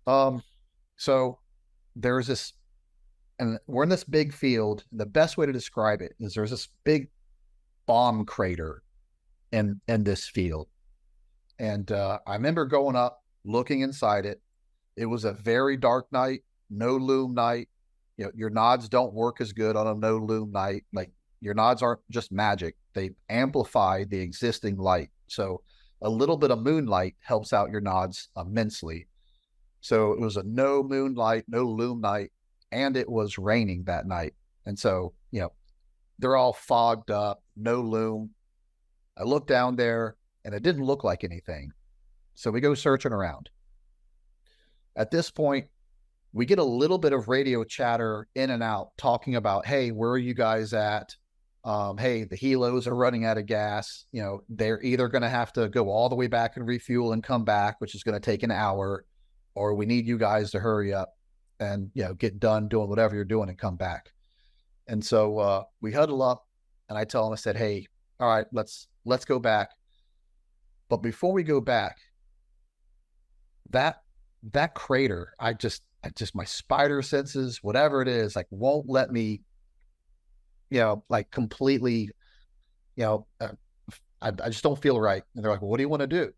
Um, so there's this, and we're in this big field. The best way to describe it is there's this big bomb crater in this field, and I remember going up, looking inside it. It was a very dark night, no loom night. You know, your nods don't work as good on a no loom night. Like your nods aren't just magic; they amplify the existing light. So a little bit of moonlight helps out your nods immensely. So it was a no moonlight, no loom night, and it was raining that night. And so, they're all fogged up, no loom. I look down there and it didn't look like anything. So we go searching around. At this point, we get a little bit of radio chatter in and out talking about, hey, where are you guys at? Hey, the helos are running out of gas. They're either going to have to go all the way back and refuel and come back, which is going to take an hour, or we need you guys to hurry up and get done doing whatever you're doing and come back. And so we huddle up, and I tell him, I said, hey, all right, let's go back. But before we go back, that that crater, I just my spider senses, whatever it is, like won't let me, like completely, you know, uh, I just don't feel right. And they're like, well, what do you want to do?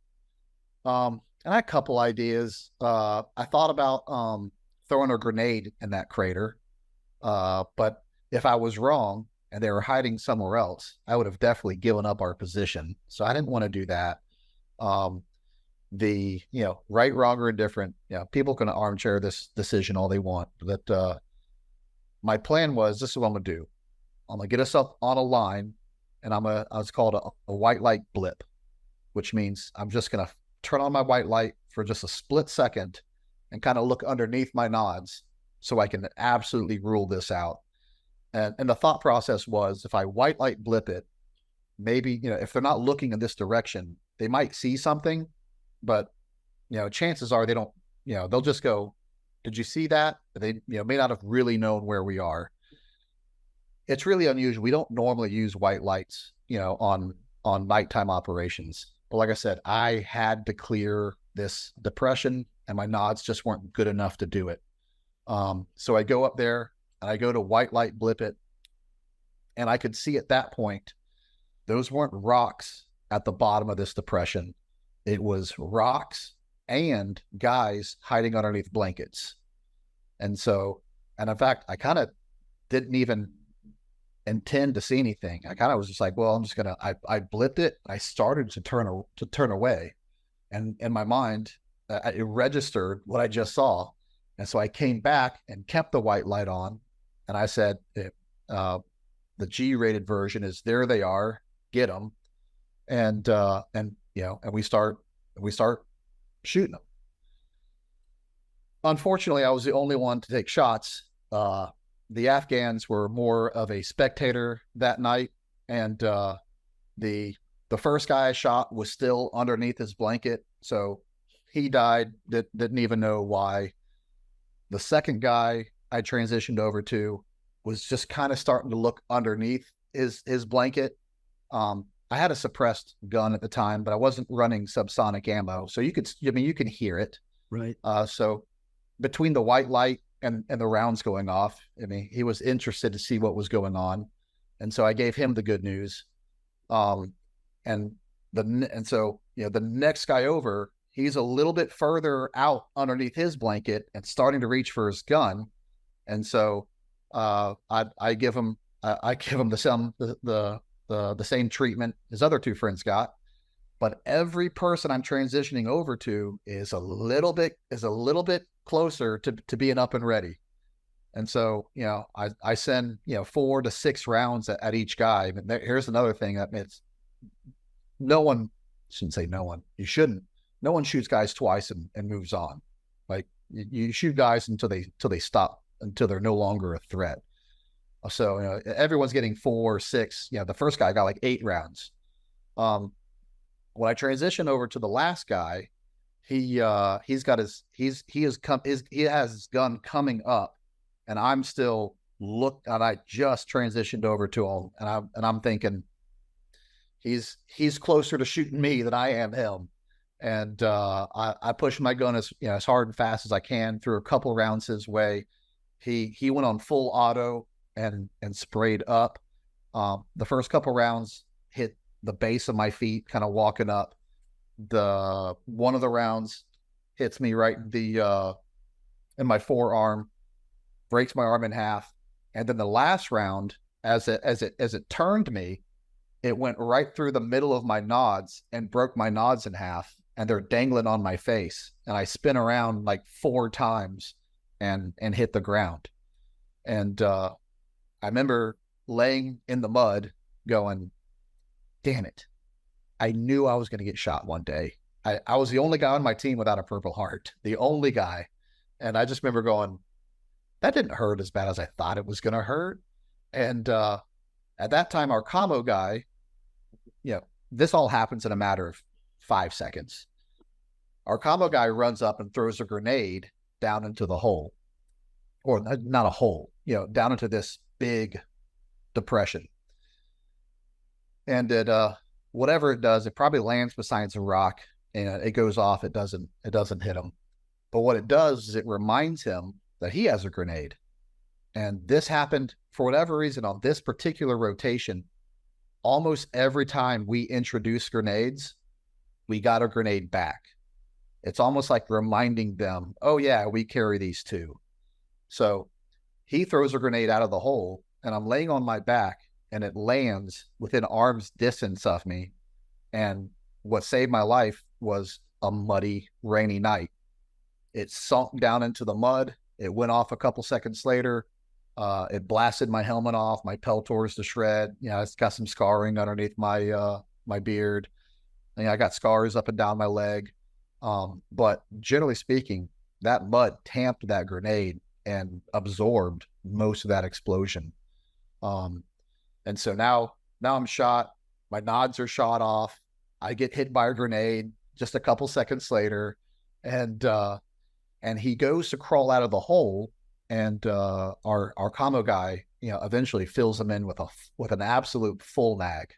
And I had a couple ideas. I thought about throwing a grenade in that crater, but if I was wrong and they were hiding somewhere else, I would have definitely given up our position. So I didn't want to do that. Um, the right, wrong, or indifferent. People can armchair this decision all they want, but my plan was this is what I'm gonna do. I'm gonna get us up on a line, and it's called a white light blip, which means I'm just gonna turn on my white light for just a split second and kind of look underneath my nods so I can absolutely rule this out. And the thought process was if I white light blip it, maybe, if they're not looking in this direction, they might see something, but, chances are they don't, they'll just go, did you see that? They, may not have really known where we are. It's really unusual. We don't normally use white lights, on nighttime operations. But like I said, I had to clear this depression and my nods just weren't good enough to do it. So I go up there and I go to white light blip it. And I could see at that point, those weren't rocks at the bottom of this depression. It was rocks and guys hiding underneath blankets. And so, and in fact, I kind of didn't even intend to see anything. I kind of was just like, well, I'm just gonna. I blipped it. I started to turn away, and in my mind, it registered what I just saw, and so I came back and kept the white light on, and I said, uh, the G-rated version is there. They are, get them, and we start shooting them. Unfortunately, I was the only one to take shots. The Afghans were more of a spectator that night, and the the first guy I shot was still underneath his blanket, so he died. Didn't even know why. The second guy I transitioned over to was just kind of starting to look underneath his blanket. I had a suppressed gun at the time, but I wasn't running subsonic ammo, so you can hear it. Right. So between the white light and the rounds going off, I mean, he was interested to see what was going on, and so I gave him the good news. Um, and so the next guy over, he's a little bit further out underneath his blanket and starting to reach for his gun, and so I give him the same treatment his other two friends got. But every person I'm transitioning over to is a little bit closer to being up and ready. And so, I send, 4 to 6 rounds at each guy. But here's another thing that it's no one shouldn't say no one. You shouldn't. No one shoots guys twice and moves on. Like you shoot guys until they stop, until they're no longer a threat. So, everyone's getting 4 or 6. The first guy got like 8 rounds. When I transition over to the last guy, he has his gun coming up, and I just transitioned over to him, and I'm thinking he's closer to shooting me than I am him. And I pushed my gun as as hard and fast as I can, threw a couple rounds his way. He went on full auto and sprayed up. The first couple rounds hit the base of my feet, kind of walking up. The one of the rounds hits me right in my forearm, breaks my arm in half, and then the last round, as it turned me, it went right through the middle of my nods and broke my nods in half, and they're dangling on my face, and I spin around like 4 times and hit the ground. And I remember laying in the mud going, damn it, I knew I was going to get shot one day. I was the only guy on my team without a Purple Heart, the only guy. And I just remember going, that didn't hurt as bad as I thought it was going to hurt. And at that time, our commo guy, this all happens in a matter of 5 seconds. Our combo guy runs up and throws a grenade down into the hole, or not a hole, down into this big depression. And it, whatever it does, it probably lands beside a rock and it goes off. It doesn't hit him. But what it does is it reminds him that he has a grenade. And this happened for whatever reason on this particular rotation. Almost every time we introduced grenades, we got a grenade back. It's almost like reminding them, oh yeah, we carry these too. So he throws a grenade out of the hole and I'm laying on my back and it lands within arm's distance of me. And what saved my life was a muddy, rainy night. It sunk down into the mud. It went off a couple seconds later. It blasted my helmet off, my peltors to shred. It's got some scarring underneath my my beard. And I got scars up and down my leg. But generally speaking, that mud tamped that grenade and absorbed most of that explosion. And so now I'm shot. My nods are shot off. I get hit by a grenade just a couple seconds later, and he goes to crawl out of the hole, and our commo guy, eventually fills him in with an absolute full mag.